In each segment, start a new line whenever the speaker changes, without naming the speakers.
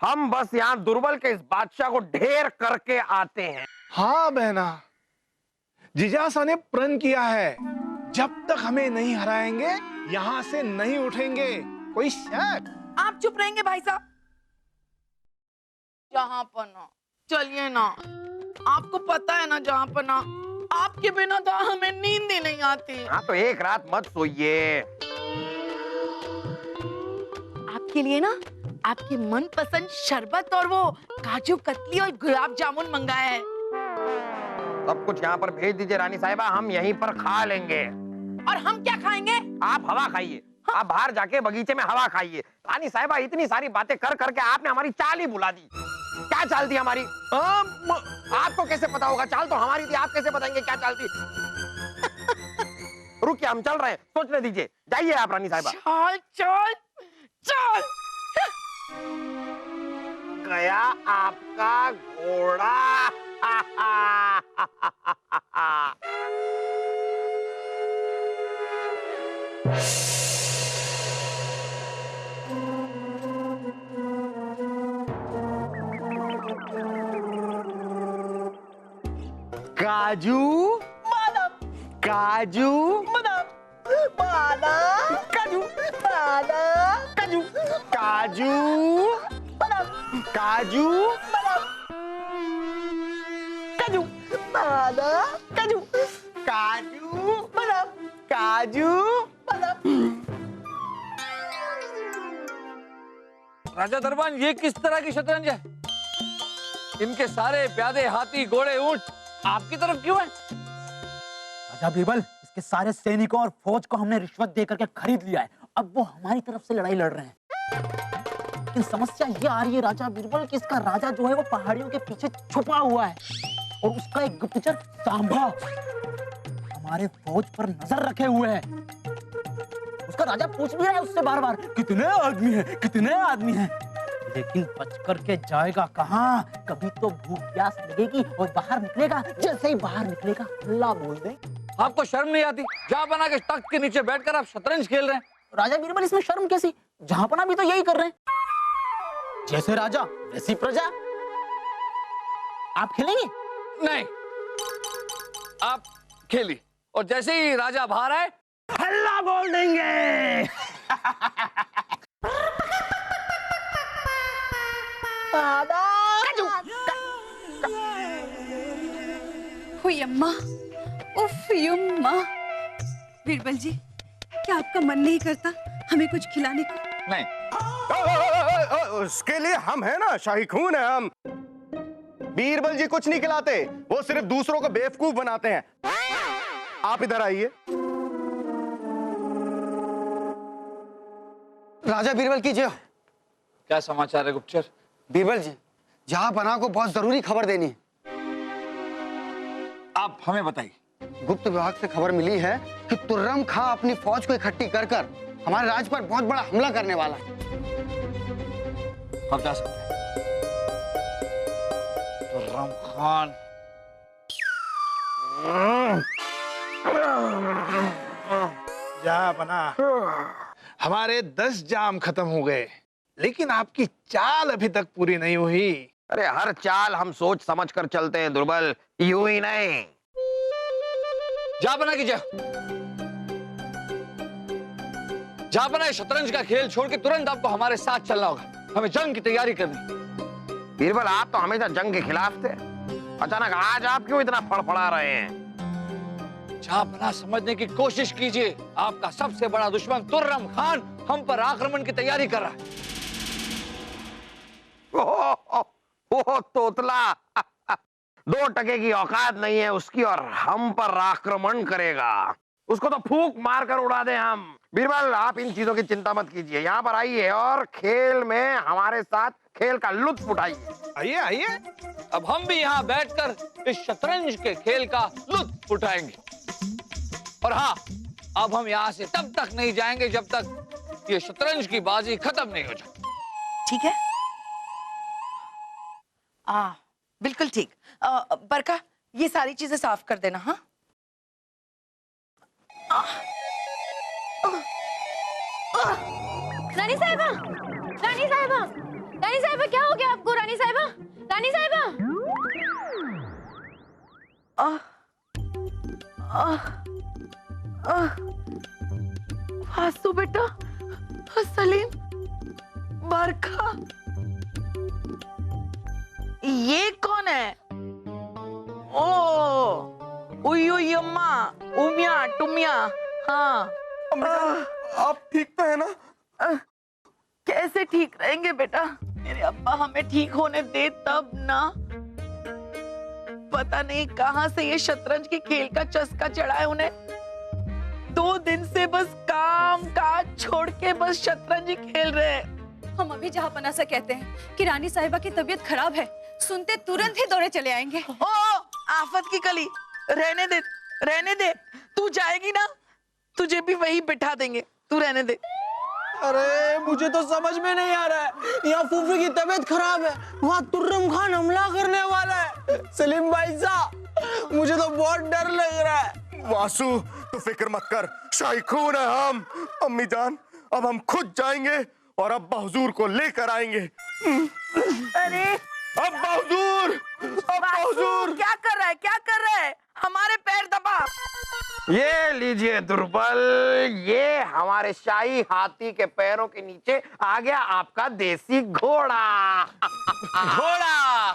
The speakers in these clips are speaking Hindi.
हम बस यहाँ दुर्बल के इस बादशाह को ढेर करके आते हैं।
हाँ बहना, जिजासा ने प्रण किया है, जब तक हमें नहीं हराएंगे यहाँ से नहीं उठेंगे। कोई शक?
आप चुप रहेंगे भाई साहब? जहाँपना, चलिए ना, आपको पता है ना जहाँपना, आपके बिना तो हमें नींद ही नहीं आती।
हाँ तो एक रात मत सोइए।
आपके लिए ना आपकी मनपसंद शरबत और वो काजू कतली और गुलाब जामुन मंगाया है।
सब कुछ यहाँ पर भेज दीजिए रानी साहिबा, हम यहीं पर खा लेंगे।
और हम क्या खाएंगे?
आप हवा खाइए। हाँ? आप बाहर जाके बगीचे में हवा खाइए। रानी साहिबा इतनी सारी बातें कर करके आपने हमारी चाल ही भुला दी। क्या चाल थी हमारी? आपको कैसे पता होगा? चाल तो हमारी थी, आप कैसे बताएंगे क्या चाल थी? रुकिए, हम चल रहे हैं, सोचने दीजिए। जाइए आप रानी साहिबा।
चल चल चल।
गया आपका घोड़ा। काजू बादाम, काजू बादाम, बादाम काजू, बादाम काजू, काजू बादाम, काजू बादाम, काजू बादाम, काजू, काजू बादाम, काजू बादाम।
राजा दरबान, ये किस तरह की शतरंज है? इनके सारे प्यादे, हाथी, घोड़े, ऊंट आपकी तरफ क्यों है?
राजा बीरबल, इसके सारे सैनिकों और फौज को हमने रिश्वत दे करके खरीद लिया है। अब वो हमारी तरफ से लड़ाई लड़ रहे हैं। लेकिन समस्या ये आ रही है राजा बीरबल कि इसका राजा जो है वो पहाड़ियों के पीछे छुपा हुआ है और उसका एक गुप्तचर सांभा हमारे फौज पर नजर रखे हुए है। उसका राजा पूछ भी रहा है उससे बार बार, कितने आदमी हैं, कितने आदमी हैं, लेकिन बच करके जाएगा कहाँ? कभी तो भूख प्यास लगेगी और बाहर निकलेगा, जैसे ही बाहर निकलेगा अल्लाह बोल दे।
आपको शर्म नहीं आती? जहाँ बना के तख्त के नीचे बैठकर आप शतरंज खेल रहे हैं।
राजा बीरबल, इसमें शर्म कैसी? जहाँपना भी तो यही कर रहे हैं। जैसे राजा वैसी प्रजा। आप खेलेंगे?
नहीं, आप खेली और जैसे ही राजा बाहर आए
हल्ला बोल देंगे।
हुई अम्मा, उफ यम्मा। बीरबल जी, क्या आपका मन नहीं करता हमें कुछ खिलाने को?
नहीं।
उसके लिए हम है ना, शाही खून है हम। बीरबल जी कुछ नहीं खिलाते, वो सिर्फ दूसरों को बेवकूफ बनाते हैं। आप इधर आइए।
राजा बीरबल की जय हो।
क्या समाचार है गुप्तचर?
बीरबल जी, जहां बना को बहुत जरूरी खबर देनी है।
आप हमें बताइए।
गुप्त विभाग से खबर मिली है कि तुर्रम खां अपनी फौज को इकट्ठी कर कर हमारे राज्य पर बहुत बड़ा हमला करने वाला है।
हम जा सकते हैं? तुर्रम खान।
जा बना, हमारे 10 जाम खत्म हो गए, लेकिन आपकी चाल अभी तक पूरी नहीं हुई।
अरे हर चाल हम सोच समझ कर चलते हैं दुर्बल, यूं ही नहीं।
जा बना की जय। जा बना, शतरंज का खेल छोड़ के तुरंत आपको हमारे साथ चलना होगा। हमें जंग की तैयारी करनी।
बीरबल, आप तो हमेशा जंग के खिलाफ थे, अचानक आज आप क्यों इतना फड़फड़ा रहे हैं?
जा बना, समझने की कोशिश कीजिए। आपका सबसे बड़ा दुश्मन तुर्रम खान हम पर आक्रमण की तैयारी कर रहा है।
वो तोतला 2 टके की औकात नहीं है उसकी और हम पर आक्रमण करेगा। उसको तो फूंक मार कर उड़ा दे हम। बीरबल, आप इन चीजों की चिंता मत कीजिए, यहाँ पर आइए और खेल में हमारे साथ खेल का लुत्फ उठाइए।
आइए आइए।
अब हम भी यहाँ बैठकर इस शतरंज के खेल का लुत्फ उठाएंगे। और हाँ, अब हम यहाँ से तब तक नहीं जाएंगे जब तक ये शतरंज की बाजी खत्म नहीं हो जाती।
ठीक है? बिल्कुल ठीक। बरका, ये सारी चीजें साफ कर देना। हाँ,
रानी साहिबा, रानी साहिबा, रानी साहिबा।
साहिबा क्या हो गया आपको? रानी साहिबा, रानी साहिबा।
वासु बेटा, सलीम, बरखा, ये कौन है? ओ, उई अम्मा, उमिया टुमिया। हाँ,
आप ठीक तो है ना?
कैसे ठीक रहेंगे बेटा? मेरे अब्बा हमें ठीक होने दे तब ना। पता नहीं कहां से ये शतरंज के खेल का चस्का चढ़ा है उन्हें। 2 दिन से बस काम काज छोड़ के बस शतरंज ही खेल रहे हैं।
हम अभी जहाँ पना से कहते हैं कि रानी साहिबा की तबीयत खराब है, सुनते तुरंत ही दौड़े चले आएंगे।
ओ, आफत की कली, रहने दे, रहने दे। तू जाएगी ना, तुझे भी वही बिठा देंगे, तू रहने दे।
अरे मुझे तो समझ में नहीं आ रहा है। यहाँ फूफी की तबीयत खराब है, वहाँ तुर्रम खान हमला करने वाला है। सलीम भाई साहब, मुझे तो बहुत डर लग रहा है।
वासु, तू फिक्र मत कर, शाही खून है हम। अम्मी जान, अब हम खुद जाएंगे और अब्बा हुजूर को लेकर आएंगे।
अरे
अब्बा हुजूर, अब्बा हुजूर।
क्या कर रहा है, क्या कर रहा है? हमारे पैर दबा।
ये लीजिए दुर्बल, ये हमारे शाही हाथी के पैरों के नीचे आ गया आपका देसी घोड़ा।
घोड़ा।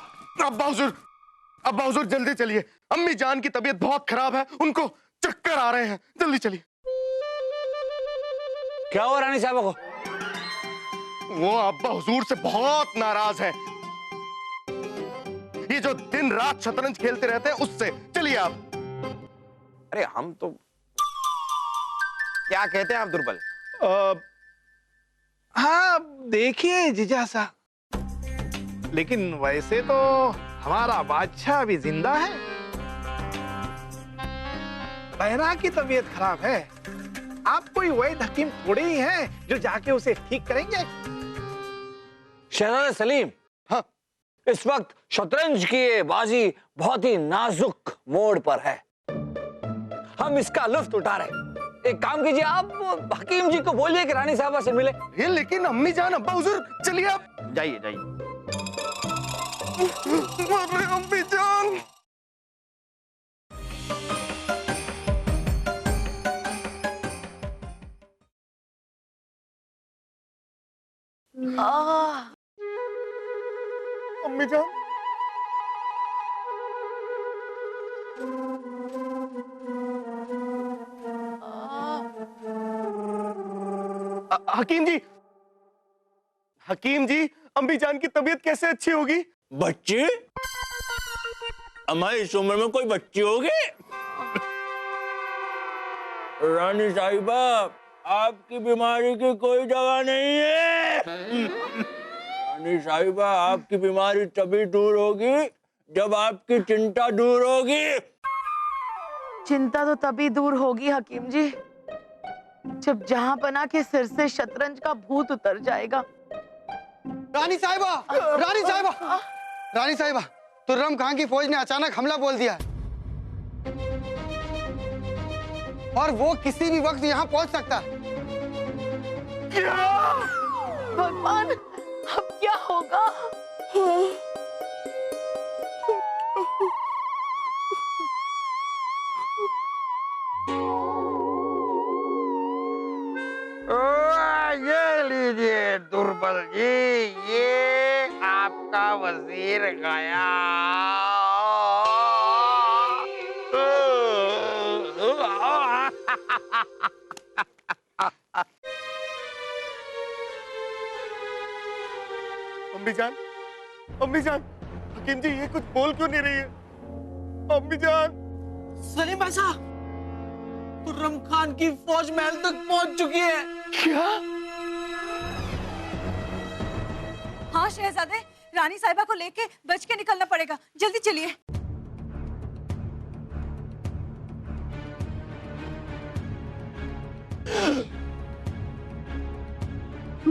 अब्बा हुजूर जल्दी चलिए, अम्मी जान की तबीयत बहुत खराब है, उनको चक्कर आ रहे हैं, जल्दी चलिए।
क्या हुआ रानी साहब को?
वो अब्बा हुजूर से बहुत नाराज है, ये जो दिन रात शतरंज खेलते रहते हैं उससे। चलिए आप।
अरे हम तो क्या कहते हैं आप दुर्बल?
हाँ देखिए जिजासा, लेकिन वैसे तो हमारा बादशाह अभी जिंदा है, बहरा की तबीयत खराब है। आप कोई वैद्य हकीम थोड़े ही हैं जो जाके उसे ठीक करेंगे।
शहजादा सलीम,
हाँ,
इस वक्त शतरंज की ये बाजी बहुत ही नाजुक मोड़ पर है, हम इसका लुत्फ उठा रहे। एक काम कीजिए, आप हकीम जी को बोलिए कि रानी साहबा से मिले।
ये लेकिन अम्मी जान, अब्बा हुजूर, चलिए आप।
जाइए जाइए।
अरे अम्मी जान। अम्मी जान, हकीम जी, अम्मी जान की तबीयत कैसे अच्छी होगी?
बच्ची? हमारी इस उम्र में कोई बच्ची होगी? रानी साहिबा, आपकी बीमारी की कोई दवा नहीं है। रानी साहिबा, आपकी बीमारी तभी दूर होगी जब आपकी चिंता दूर होगी।
चिंता तो तभी दूर होगी हकीम जी, जब जहां पना के सिर से शतरंज का भूत उतर जाएगा।
रानी साहिबा, रानी साहिबा, रानी साहिबा, तुर्रम खान की फौज ने अचानक हमला बोल दिया है और वो किसी भी वक्त यहाँ पहुंच सकता है।
क्या? भगवान, अब क्या होगा?
ये लीजिए दुर्बल जी, ये आपका वजीर गया।
अम्मी जान, हकीम जी ये कुछ बोल क्यों नहीं रही है? अम्मी जान।
सलीम भाई साहब, तुर्रम खान की फौज महल तक पहुंच चुकी है।
क्या?
हाँ शहजादे, रानी साहिबा को लेके बच के निकलना पड़ेगा, जल्दी चलिए।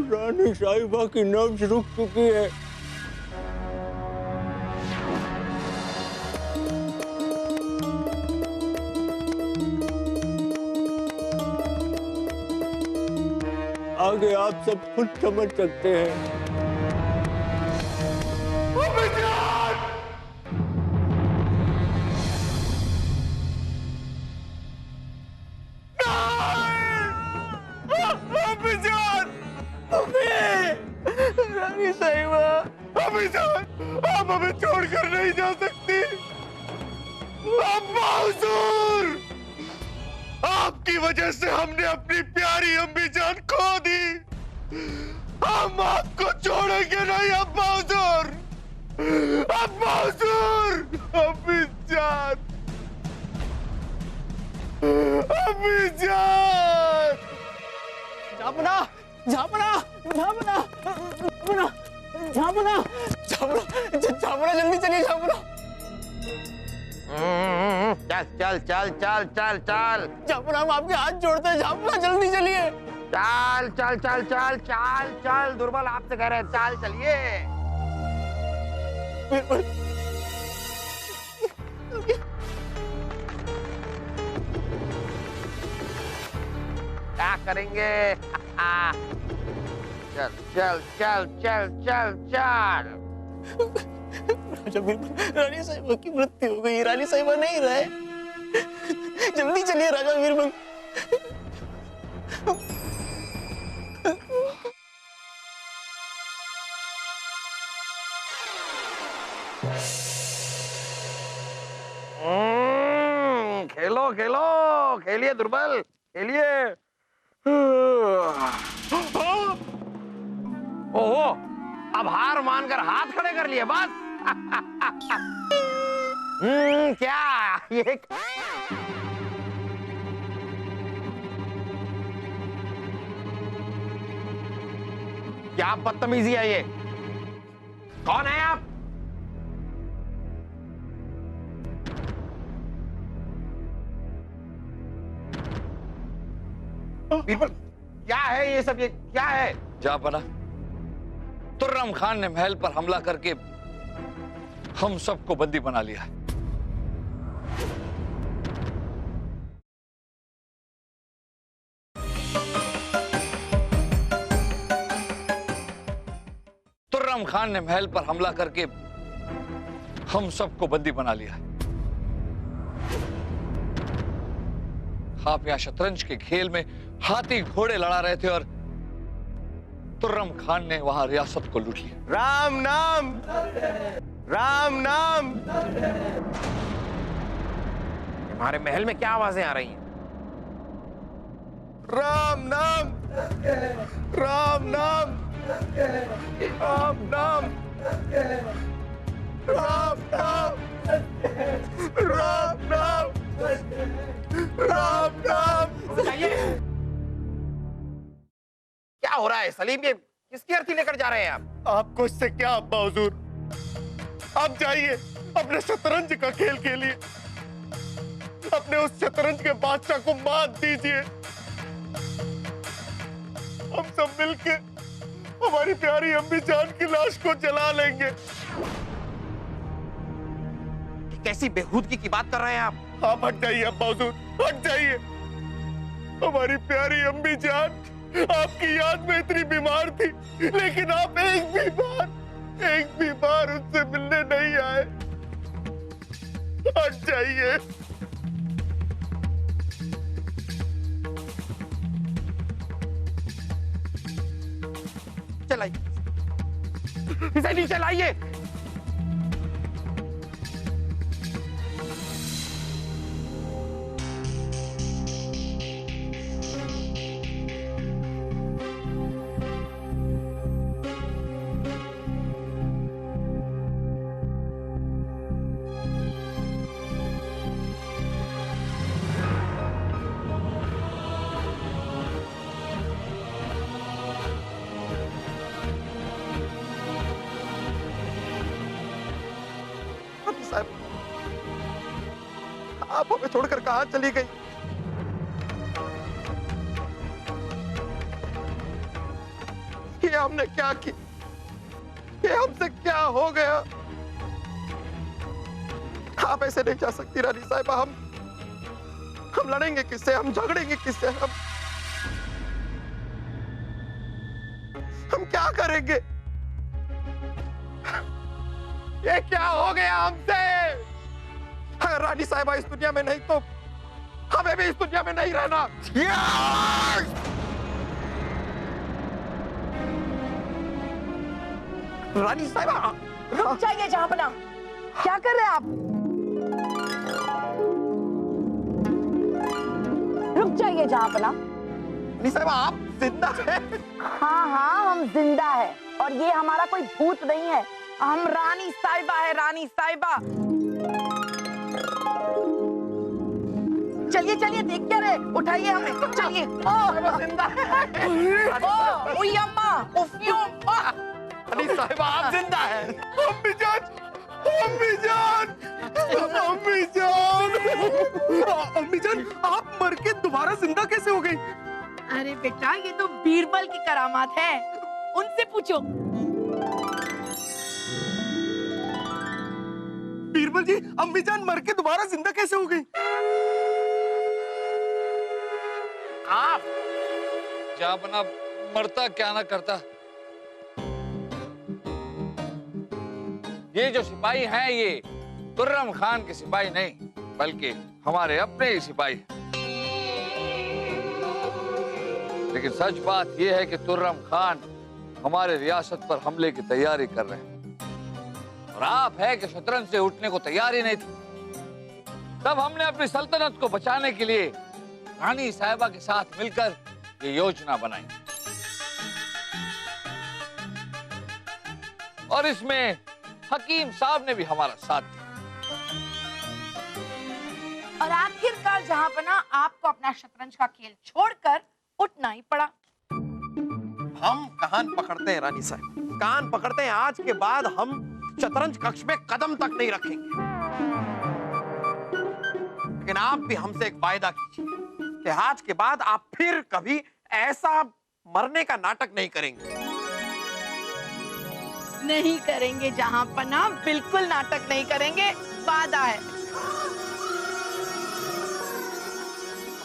रानी साहिबा की नब्ज रुक चुकी है। आगे आप सब खुद समझ सकते हैं।
रानी साहिबा, अभी जान, आप हमें छोड़कर नहीं जा सकती। अम्मा हुजूर, आपकी वजह से हमने अपनी प्यारी अम्मी जान खो दी। हम आपको छोड़ेंगे नहीं अम्मा हुजूर। अम्मा हुजूर, अम्मी जान, अम्मी जान।
झापना झापना झापना झापना झापना झापना, जल्दी चलिए झापना।
चल चल चल चल चल
झापना, हम आपके हाथ जोड़ते हैं, झापना जल्दी चलिए।
चल चल चल चल चल चल, दुर्बल आपसे कह रहे हैं, चल चलिए। क्या करेंगे? चल चल चल चल चल चल।
राजा बीरबल, रानी साहिबा की मृत्यु हो गई, रानी साहिबा नहीं रहे। जल्दी चलिए राजा बीरबल।
खेलो खेलो, खेलिए दुर्बल, खेलिए। ओहो, अब हार मानकर हाथ खड़े कर लिए बस। क्या ये क्या बदतमीजी है ये? कौन है आप? बीरबल, क्या है ये सब? ये क्या है?
जापना, तुर्रम खान ने महल पर हमला करके हम सबको बंदी बना लिया है। तुर्रम खान ने महल पर हमला करके हम सबको बंदी बना लिया है। आप यहां शतरंज के खेल में हाथी घोड़े लड़ा रहे थे और तुर्रम खान ने वहां रियासत को लूट लिया।
राम नाम, राम नाम।
हमारे महल में क्या आवाजें आ रही हैं?
राम नाम, राम नाम, राम नाम, राम नाम, राम नाम, राम नाम।
क्या हो रहा है सलीम? ये किसकी अर्थी लेकर जा रहे हैं आप?
आपको इससे क्या अब्बा हुजूर? आप जाइए, अपने शतरंज का खेल खेलिए, अपने उस शतरंज के बादशाह को मात दीजिए। हम सब मिलके हमारी प्यारी अम्मी जान की लाश को जला लेंगे।
कैसी बेहूदगी की बात कर रहे हैं आप?
आप हट जाइए अब्बा हुजूर, हट जाइए। हमारी प्यारी अम्मी जान आपकी याद में इतनी बीमार थी, लेकिन आप एक भी बार उससे मिलने नहीं आए। हट जाइए।
चलाइए इसे, नहीं चलाइए।
आप हमें छोड़कर कहां चली गई? ये हमने क्या किया? ये हमसे क्या हो गया? आप ऐसे नहीं जा सकती रानी साहिबा। हम लड़ेंगे किससे? हम झगड़ेंगे किससे? हम क्या करेंगे? ये क्या हो गया हमसे? अगर रानी साहिबा इस दुनिया में नहीं तो हमें भी इस दुनिया में नहीं रहना।
रानी साहिबा
रुक जाइए जहांपना। क्या कर रहे हैं आप? रुक जाइए जहांपना।
रानी साहिबा आप जिंदा हैं?
हाँ हाँ, हम जिंदा है और ये हमारा कोई भूत नहीं है। हम रानी साहिबा है, रानी साहिबा। चलिए चलिए, देख क्या रहे, उठाइए हमें, चलिए।
जिंदा है।
उई अम्मा, उफ्फियों।
रानी साहिबा आप जिंदा हैं।
अम्मी जान, अम्मी जान, अम्मी जान, अम्मी जान, आप मर के दोबारा जिंदा कैसे हो गई?
अरे बेटा, ये तो बीरबल की करामात है, उनसे पूछो।
बीरबल जी, अम्मी जान मर के दोबारा जिंदा कैसे हो गई?
आप
जहांपना मरता क्या ना करता। ये जो सिपाही हैं, ये तुर्रम खान के सिपाही नहीं, बल्कि हमारे अपने ही सिपाही हैं। लेकिन सच बात यह है कि तुर्रम खान हमारे रियासत पर हमले की तैयारी कर रहे हैं और आप है कि शतरंज से उठने को तैयार ही नहीं थे। तब हमने अपनी सल्तनत को बचाने के लिए रानी साहिबा के साथ मिलकर ये योजना बनाई और इसमें हकीम साहब ने भी हमारा साथ दिया।
और आखिरकार जहांपना आपको अपना शतरंज का खेल छोड़कर उठना ही पड़ा।
हम कान पकड़ते हैं रानी साहब, कान पकड़ते हैं। आज के बाद हम शतरंज कक्ष में कदम तक नहीं रखेंगे। लेकिन आप भी हमसे एक वायदा कीजिए कि आज के बाद आप फिर कभी ऐसा मरने का नाटक नहीं करेंगे।
नहीं करेंगे जहांपना, बिल्कुल नाटक नहीं करेंगे, वादा है।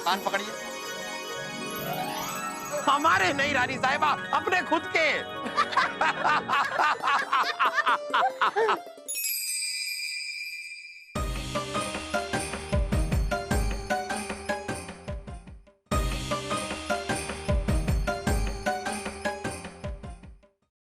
कान पकड़िए। हमारे नहीं रानी साहिबा, अपने खुद के।